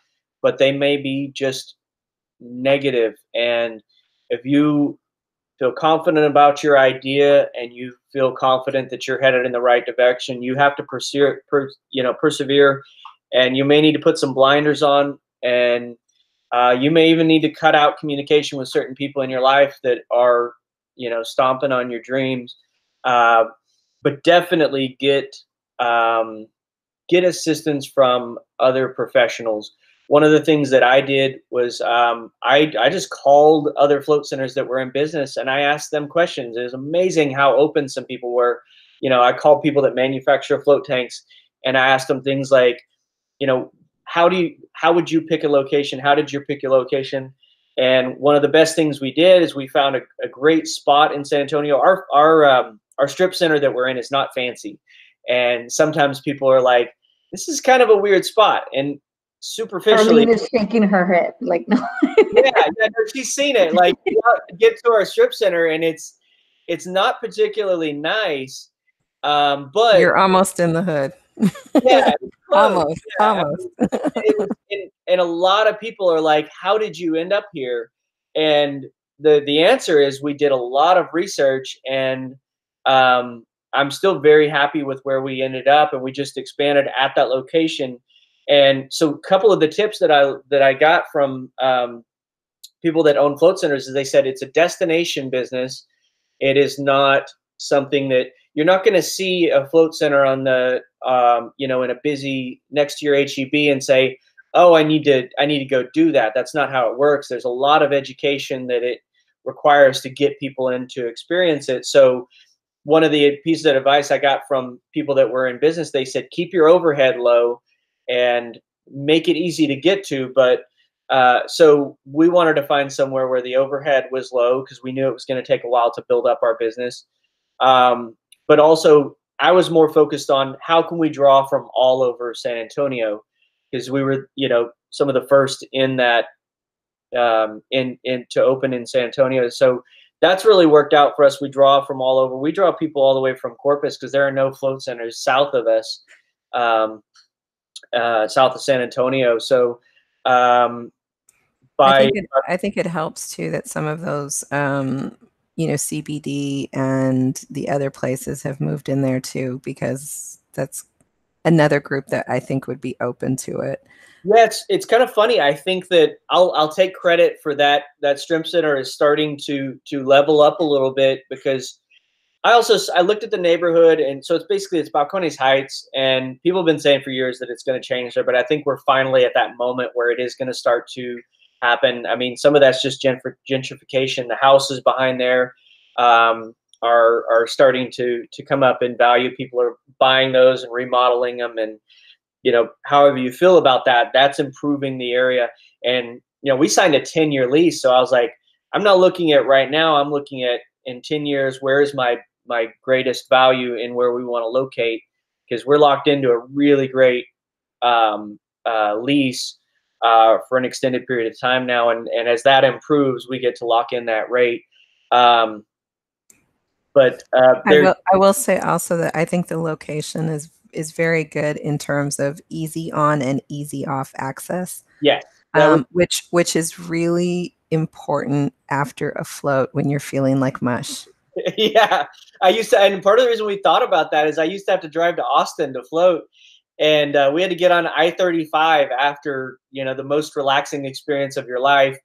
but they may be just negative. And if you feel confident about your idea and you feel confident that you're headed in the right direction, you have to persevere, and you may need to put some blinders on, and you may even need to cut out communication with certain people in your life that are, stomping on your dreams. But definitely get assistance from other professionals. One of the things that I did was I just called other float centers that were in business, and I asked them questions. It was amazing how open some people were. I called people that manufacture float tanks, and I asked them things like, how would you pick a location? How did you pick your location? And one of the best things we did is we found a great spot in San Antonio. Our strip center that we're in is not fancy, and sometimes people are like, "This is kind of a weird spot." And superficially, Arlene is shaking her head like, no. yeah, no, she's seen it. Like, get to our strip center, and it's not particularly nice, but You're almost in the hood. yeah, almost. And a lot of people are like, "How did you end up here?" And the answer is we did a lot of research, and I'm still very happy with where we ended up, and we just expanded at that location. And so a couple of the tips that I got from people that own float centers is they said it's a destination business. It is not something that you're not going to see a float center on the in a busy next to your HEB and say, oh, I need to go do that. That's not how it works. There's a lot of education that it requires to get people in to experience it. So one of the pieces of advice I got from people that were in business, they said, keep your overhead low and make it easy to get to. But so we wanted to find somewhere where the overhead was low because we knew it was going to take a while to build up our business. But also I was more focused on how can we draw from all over San Antonio, because we were, some of the first in that, to open in San Antonio. So that's really worked out for us. We draw from all over. We draw people all the way from Corpus because there are no float centers south of us, south of San Antonio. So I think it helps too that some of those, CBD and the other places have moved in there too, because that's another group that I think would be open to it. Yeah, it's kind of funny. I think that I'll take credit for that. That Strip Center is starting to level up a little bit, because I looked at the neighborhood, and so it's Balcones Heights, and people have been saying for years that it's going to change there, but I think we're finally at that moment where it is going to start to happen. I mean, some of that's just gentrification. The houses behind there are starting to come up in value. People are buying those and remodeling them, and however you feel about that, that's improving the area. And, we signed a 10-year lease. So I was like, I'm not looking at right now. I'm looking at in 10 years, where is my greatest value in where we want to locate? Because we're locked into a really great lease for an extended period of time now. And as that improves, we get to lock in that rate. I will say also that I think the location is very good in terms of easy on and easy off access. Yeah. Which is really important after a float when you're feeling like mush. Yeah. And part of the reason we thought about that is I used to have to drive to Austin to float, and we had to get on I-35 after, the most relaxing experience of your life.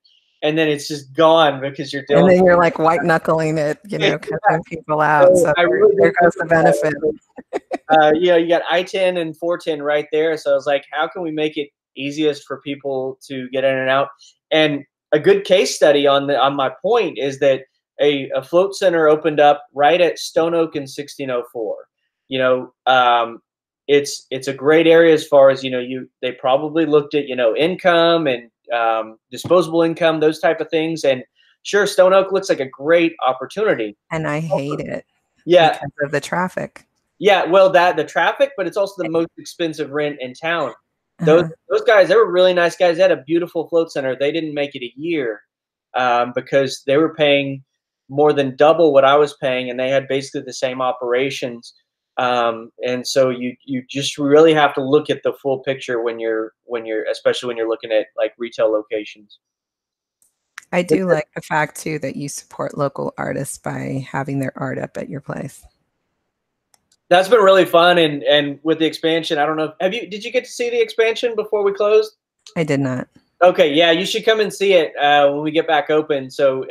And then it's just gone because you're dealing. And then you're like white knuckling it, cutting people out. So there goes the benefit. You got I-10 and 410 right there. So I was like, how can we make it easiest for people to get in and out? And a good case study on my point is that a float center opened up right at Stone Oak in 1604. It's a great area as far as, they probably looked at, income and disposable income, those type of things. And sure, Stone Oak looks like a great opportunity. And I hate it. Yeah. Because of the traffic. Yeah, well, the traffic, but it's also the most expensive rent in town. Those guys, they were really nice guys. They had a beautiful float center. They didn't make it a year because they were paying more than double what I was paying, and they had basically the same operations. And so you just really have to look at the full picture when you're especially when you're looking at like retail locations. I do like the fact too that you support local artists by having their art up at your place. That's been really fun, and with the expansion, I don't know. Did you get to see the expansion before we closed? I did not. Okay, yeah, you should come and see it when we get back open. So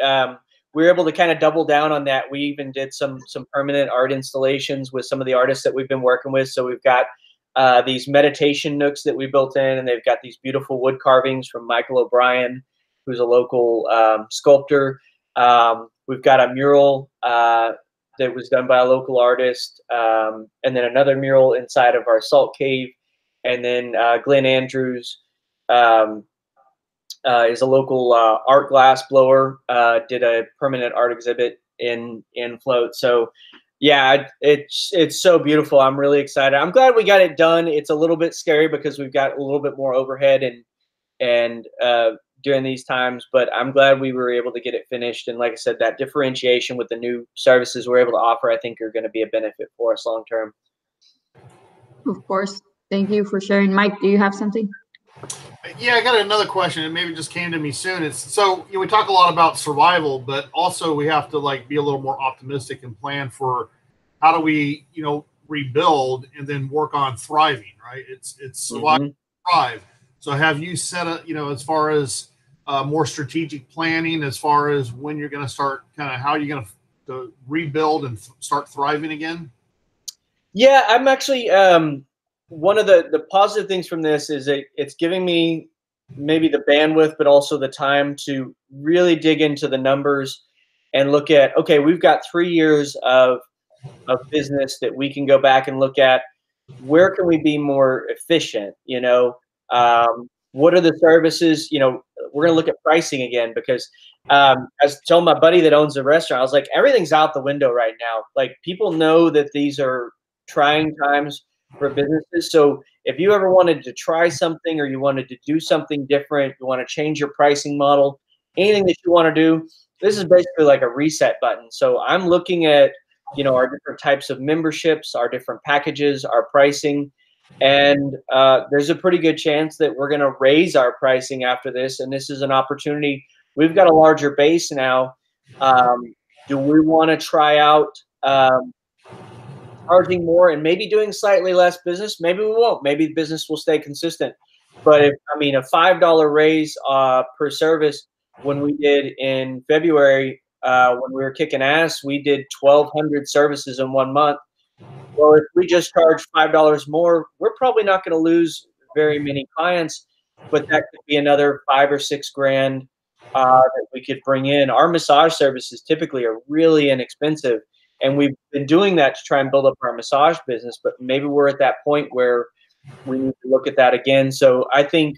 we were able to kind of double down on that. We even did some permanent art installations with some of the artists that we've been working with. So we've got these meditation nooks that we built in, and they've got these beautiful wood carvings from Michael O'Brien, who's a local sculptor. We've got a mural that was done by a local artist, and then another mural inside of our salt cave. And then Glenn Andrews is a local art glass blower, did a permanent art exhibit in float. So yeah, it's so beautiful. I'm really excited. I'm glad we got it done. It's a little bit scary because we've got a little bit more overhead and during these times, but I'm glad we were able to get it finished. And like I said, that differentiation with the new services we're able to offer, I think are going to be a benefit for us long term. Of course. Thank you for sharing. Mike, do you have something? Yeah, I got another question. It maybe just came to me soon. It's so we talk a lot about survival, but also we have to be a little more optimistic and plan for how do we, rebuild and then work on thriving, right? It's survive, thrive. So have you set as far as more strategic planning, as far as when you're going to start, kind of how you're going to rebuild and start thriving again? Yeah, I'm actually one of the positive things from this is it's giving me maybe the bandwidth, but also the time to really dig into the numbers and look at, okay, we've got 3 years of business that we can go back and look at. Where can we be more efficient? What are the services? We're going to look at pricing again, because I was telling my buddy that owns a restaurant, I was like, everything's out the window right now. Like, people know that these are trying times for businesses. So if you ever wanted to try something, or you wanted to do something different, you want to change your pricing model, anything that you want to do, this is basically like a reset button. So I'm looking at, our different types of memberships, our different packages, our pricing. And there's a pretty good chance that we're going to raise our pricing after this. And this is an opportunity. We've got a larger base now. Do we want to try out charging more and maybe doing slightly less business? Maybe we won't. Maybe the business will stay consistent. But a $5 raise per service, when we did in February, when we were kicking ass, we did 1,200 services in 1 month. Well, if we just charge $5 more, we're probably not going to lose very many clients, but that could be another $5 or $6 grand that we could bring in. Our massage services typically are really inexpensive, and we've been doing that to try and build up our massage business, but maybe we're at that point where we need to look at that again. So I think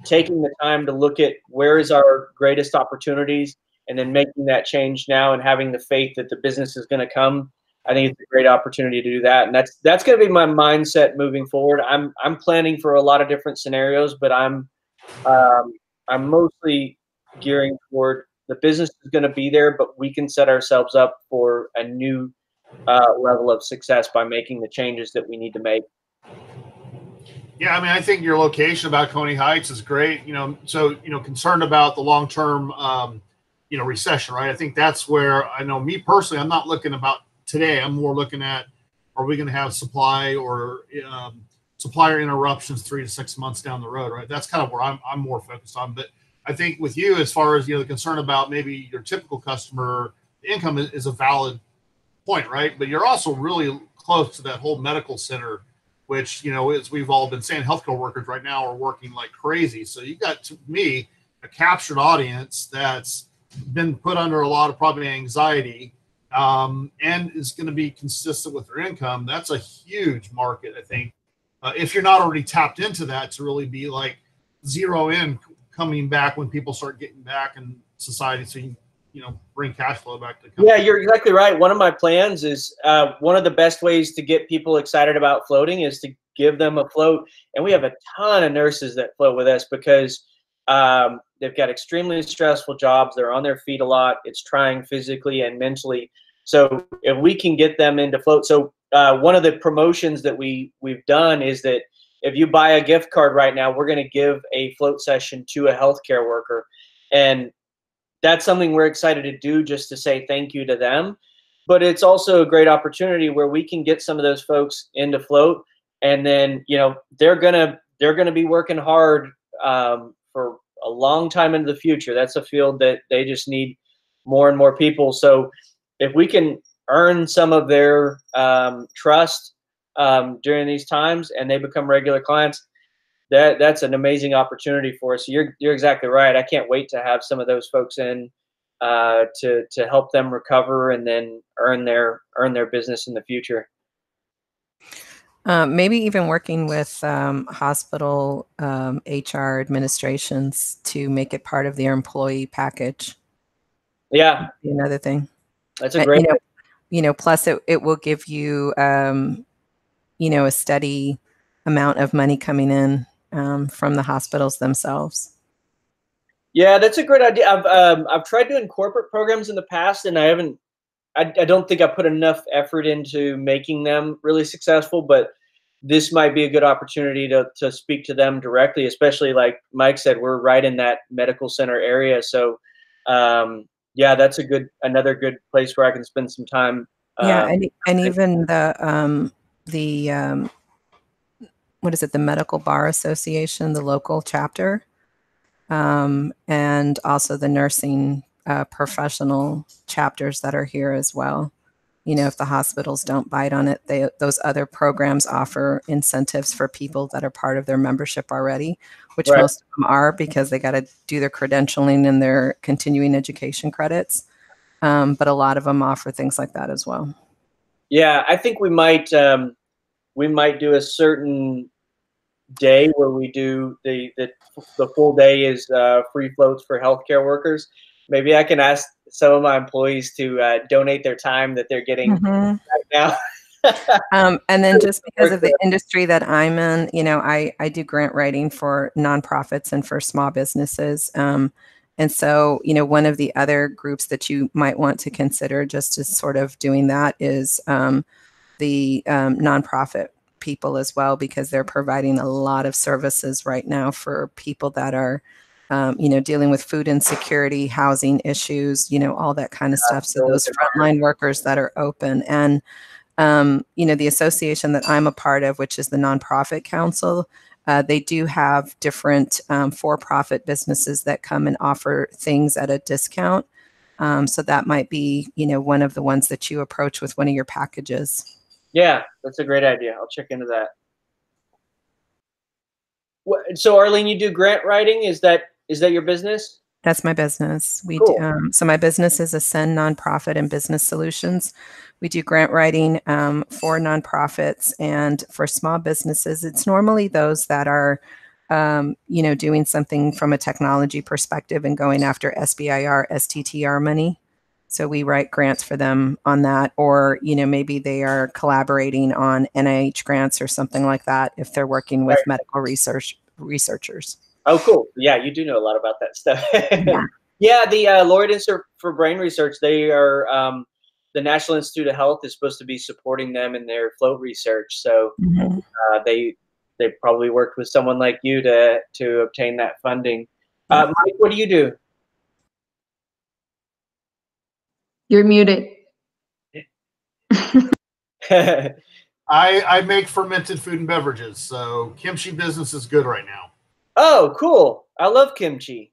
taking the time to look at where is our greatest opportunities, and then making that change now, and having the faith that the business is going to come, I think it's a great opportunity to do that. And that's going to be my mindset moving forward. I'm planning for a lot of different scenarios, but I'm mostly gearing toward the business is going to be there, but we can set ourselves up for a new level of success by making the changes that we need to make. Yeah, I think your location about Coney Heights is great. So concerned about the long-term recession, right? I think that's where, I know me personally, I'm not looking about today. I'm more looking at, are we going to have supply or supplier interruptions 3 to 6 months down the road, right? That's kind of where I'm more focused on. But I think with you, as far as the concern about maybe your typical customer income is a valid point, right? But you're also really close to that whole medical center, which as we've all been saying, healthcare workers right now are working like crazy. So you got, to me, a captured audience that's been put under a lot of probably anxiety, and is going to be consistent with their income. That's a huge market, I think. If you're not already tapped into that, to really be like zero in coming back when people start getting back in society, so you bring cash flow back to the company. Yeah, you're exactly right. One of my plans is one of the best ways to get people excited about floating is to give them a float. And we have a ton of nurses that float with us because they've got extremely stressful jobs. They're on their feet a lot. It's trying physically and mentally. So if we can get them into float. So one of the promotions that we've done is that if you buy a gift card right now, we're going to give a float session to a healthcare worker. And that's something we're excited to do, just to say thank you to them. But it's also a great opportunity where we can get some of those folks into float, and then they're gonna be working hard for a long time into the future. That's a field that they just need more and more people. So if we can earn some of their trust during these times, and they become regular clients, that's an amazing opportunity for us. You're exactly right. I can't wait to have some of those folks in to help them recover and then earn their business in the future. Maybe even working with hospital HR administrations to make it part of their employee package. Yeah, another thing. That's a great. Plus it will give you a steady amount of money coming in from the hospitals themselves. Yeah, that's a great idea. I've tried doing corporate programs in the past, and I don't think I put enough effort into making them really successful, but this might be a good opportunity to speak to them directly, especially like Mike said, we're right in that medical center area. So yeah, that's another good place where I can spend some time. Yeah, and even the what is it? The Medical Bar Association, the local chapter, and also the nursing professional chapters that are here as well. if the hospitals don't bite on it, those other programs offer incentives for people that are part of their membership already, which Right. most of them are because they got to do their credentialing and their continuing education credits. But a lot of them offer things like that as well. Yeah, I think we might do a certain day where we do the full day is free floats for healthcare workers. Maybe I can ask some of my employees to donate their time that they're getting right now. And then just because of the industry that I'm in, I do grant writing for nonprofits and for small businesses. And so, one of the other groups that you might want to consider just as sort of doing that is the nonprofit people as well, because they're providing a lot of services right now for people that are, dealing with food insecurity, housing issues, all that kind of stuff. So those frontline workers that are open. And the association that I'm a part of, which is the Nonprofit Council, they do have different for-profit businesses that come and offer things at a discount. So that might be, one of the ones that you approach with one of your packages. Yeah, that's a great idea. I'll check into that. So Arlene, you do grant writing? Is that your business? That's my business. We Cool. so my business is Ascend Nonprofit and Business Solutions. We do grant writing for nonprofits and for small businesses. It's normally those that are, doing something from a technology perspective and going after SBIR, STTR money. So we write grants for them on that, or maybe they are collaborating on NIH grants or something like that if they're working with medical researchers. Oh, cool. Yeah, you do know a lot about that stuff. Yeah. Yeah, the Laureate Institute for Brain Research, they are, the National Institute of Health is supposed to be supporting them in their float research. So they probably worked with someone like you to obtain that funding. Mike, what do you do? You're muted. I make fermented food and beverages, so kimchi business is good right now. Oh, cool. I love kimchi.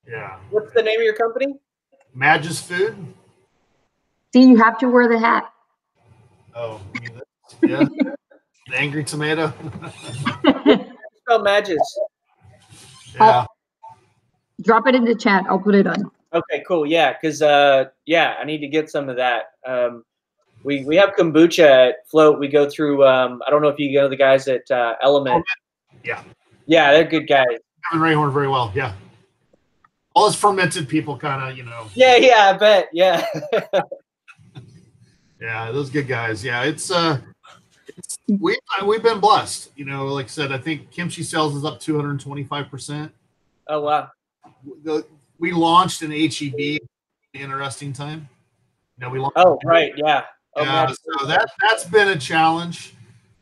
Yeah. What's the name of your company? Magis Food. See, you have to wear the hat. Oh, yeah. The angry tomato. Spell Magis. Yeah. Drop it in the chat. I'll put it on. Okay, cool. Yeah, because I need to get some of that. We have kombucha at Float. We go through. I don't know if you know the guys at Element. Yeah. Yeah, they're good guys. Kevin Rayhorn very well. Yeah. All us fermented people kind of, Yeah, I bet. Yeah. Yeah, those good guys. Yeah, we've been blessed. Like I said, I think kimchi sales is up 225%. Oh wow. We launched an HEB. Interesting time. We launched. Oh right, yeah. Oh, yeah. So that's been a challenge.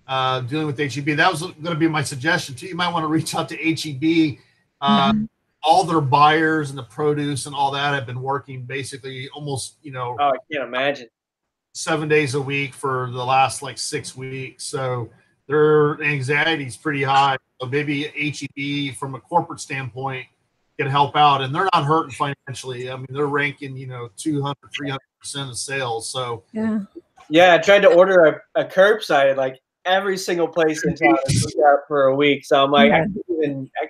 Dealing with HEB. That was going to be my suggestion too. You might want to reach out to HEB. All their buyers and the produce and all that have been working basically almost, Oh, I can't imagine. 7 days a week for the last 6 weeks. So their anxiety is pretty high. So maybe HEB from a corporate standpoint can help out, and they're not hurting financially. I mean, they're ranking, 200, 300% of sales. So yeah, I tried to order a curbside, every single place in town is out for a week. So I'm like, I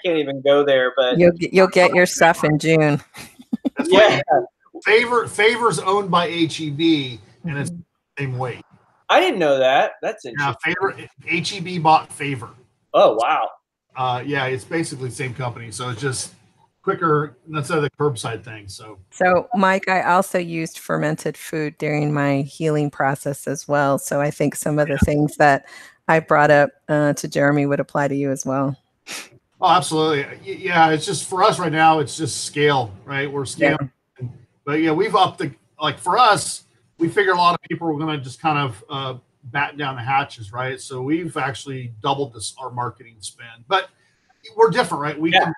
can't even go there. But you'll get your stuff in June. That's yeah. Favor's owned by HEB, and it's the same way. I didn't know that. That's interesting. Yeah, HEB bought Favor. Oh wow. Yeah, it's basically the same company, so it's just quicker. That's the curbside thing. So Mike, I also used fermented food during my healing process as well. So I think some of the things that I brought up to Jeremy would apply to you as well. Oh, absolutely. Yeah, it's just for us right now. It's just scale, right? We're scaling, but yeah, we've upped for us. We figure a lot of people are going to just kind of batten down the hatches, right? So we've actually doubled our marketing spend, but we're different, right? We can.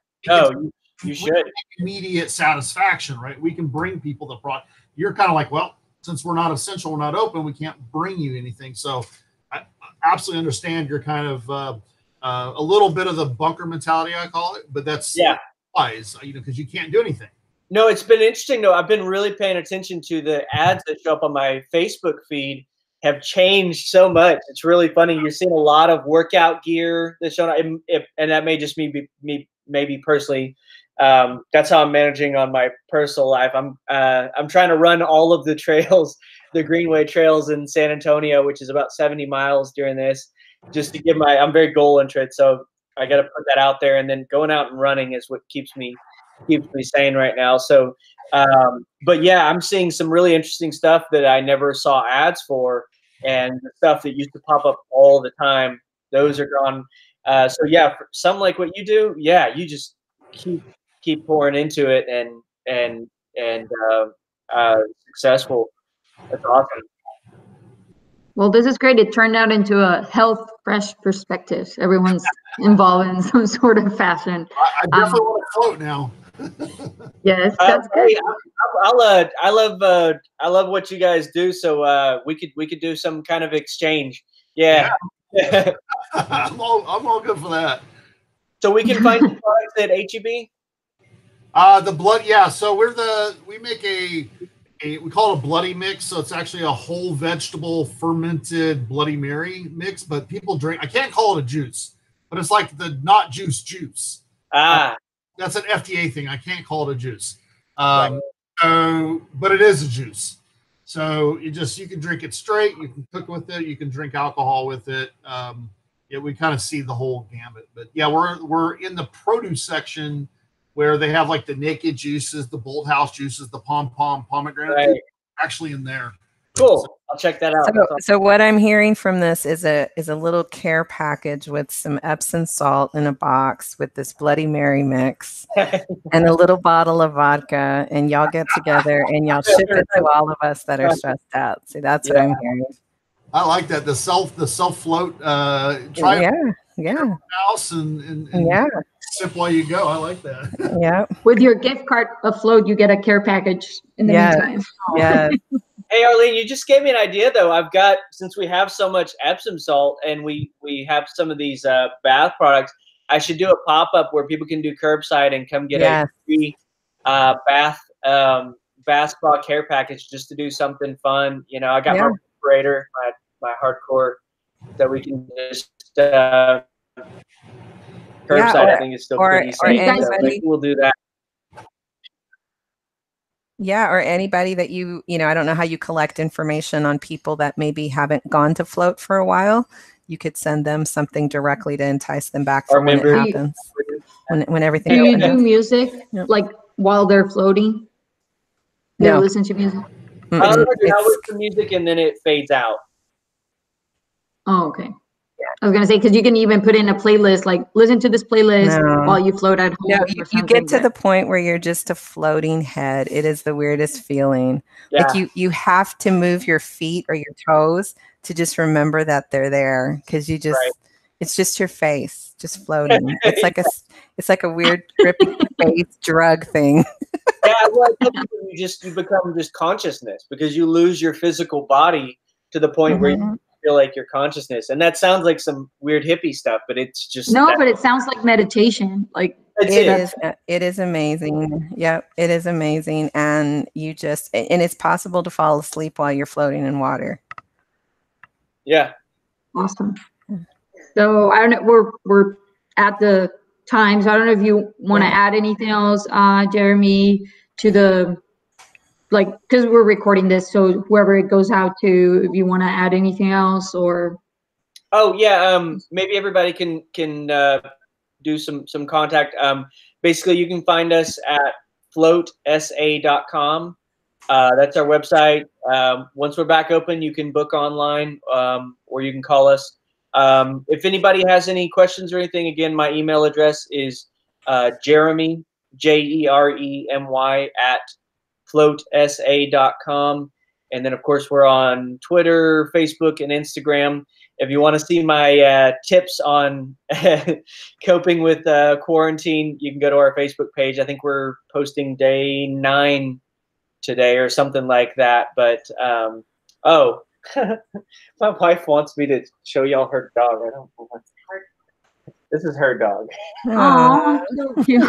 You should. Immediate satisfaction, right? We can bring people the product. You're kind of well, since we're not essential, we're not open, we can't bring you anything. So I absolutely understand you're kind of a little bit of the bunker mentality, I call it, but that's wise, because you can't do anything. No, it's been interesting though. I've been really paying attention to the ads that show up on my Facebook feed. have changed so much. It's really funny. You're seeing a lot of workout gear that's shown up, and that may just be me maybe personally. That's how I'm managing on my personal life. I'm trying to run all of the trails, the Greenway trails in San Antonio, which is about 70 miles during this, just to give I'm very goal oriented. So I got to put that out there, and then going out and running is what keeps me sane right now. So, but yeah, I'm seeing some really interesting stuff that I never saw ads for, and the stuff that used to pop up all the time, those are gone. So yeah, for some like what you do, yeah, you just keep pouring into it and successful. That's awesome. Well, this is great. It turned out into a health fresh perspective. Everyone's involved in some sort of fashion. I definitely want to float now. Yes, that's good. I love what you guys do. So we could do some kind of exchange. Yeah. I'm all good for that. So we can find products at HEB. The blood, yeah. So we make we call it a bloody mix. So it's actually a whole vegetable fermented Bloody Mary mix. But people drink. I can't call it a juice, but it's like the not juice. That's an FDA thing. I can't call it a juice. Right. But it is a juice. So you can drink it straight. You can cook with it. You can drink alcohol with it. Yeah, we kind of see the whole gamut. But yeah, we're in the produce section where they have like the naked juices, the Bolt House juices, the pomegranate. Right. Actually in there. Cool. I'll check that out. So what I'm hearing from this is a little care package with some Epsom salt in a box with this Bloody Mary mix and a little bottle of vodka, and y'all get together and y'all ship it to all of us that are stressed out. See, that's what I'm hearing. I like that. The self float. Try it house and sip while you go. I like that. Yeah. With your gift card afloat, you get a care package in the meantime. Yeah. Hey, Arlene, you just gave me an idea, though. Since we have so much Epsom salt and we have some of these bath products, I should do a pop-up where people can do curbside and come get a free bath spa care package just to do something fun. You know, I got my refrigerator, my hardcore, that we can just curbside. I think is still pretty safe. So we'll do that. Yeah, or anybody that I don't know how you collect information on people that maybe haven't gone to float for a while. You could send them something directly to entice them back for when it happens, when everything. Do you do music like while they're floating? They listen to music. I listen to music and then it fades out. Oh, okay. I was going to say, because you can even put in a playlist, like listen to this playlist while you float at home. No, you get to the point where you're just a floating head. It is the weirdest feeling. Yeah. Like you have to move your feet or your toes to just remember that they're there, because it's just your face just floating. It's like a weird trippy face drug thing. Yeah, well, you become just consciousness, because you lose your physical body to the point where you feel like your consciousness. And that sounds like some weird hippie stuff, but it's just but it sounds like meditation. Like it is amazing. Yep, it is amazing. And it's possible to fall asleep while you're floating in water. Yeah. Awesome. So I don't know, we're at the time, so I don't know if you want to add anything else, Jeremy, to the because we're recording this, so whoever it goes out to, if you want to add anything else, or maybe everybody can do some contact. Basically, you can find us at floatsa.com. That's our website. Once we're back open, you can book online, or you can call us. If anybody has any questions or anything, again, my email address is Jeremy, JEREMY @floatsa.com. And then, of course, we're on Twitter, Facebook, and Instagram. If you want to see my tips on coping with quarantine, you can go to our Facebook page. I think we're posting day 9 today or something like that. But, my wife wants me to show y'all her dog. I don't know. This is her dog. Oh, so cute.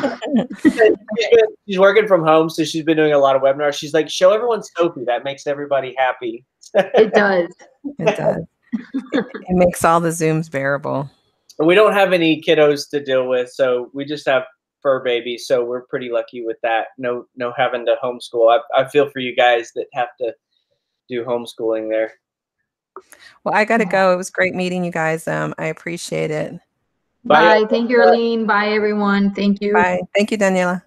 She's working from home, so she's been doing a lot of webinars. She's like, show everyone Sophie. That makes everybody happy. It does. It does. It makes all the Zooms bearable. And we don't have any kiddos to deal with, so we just have fur babies. So we're pretty lucky with that. No having to homeschool. I feel for you guys that have to do homeschooling there. Well, I got to go. It was great meeting you guys. I appreciate it. Bye. Thank you, Arlene. Bye, everyone. Thank you. Bye. Thank you, Daniela.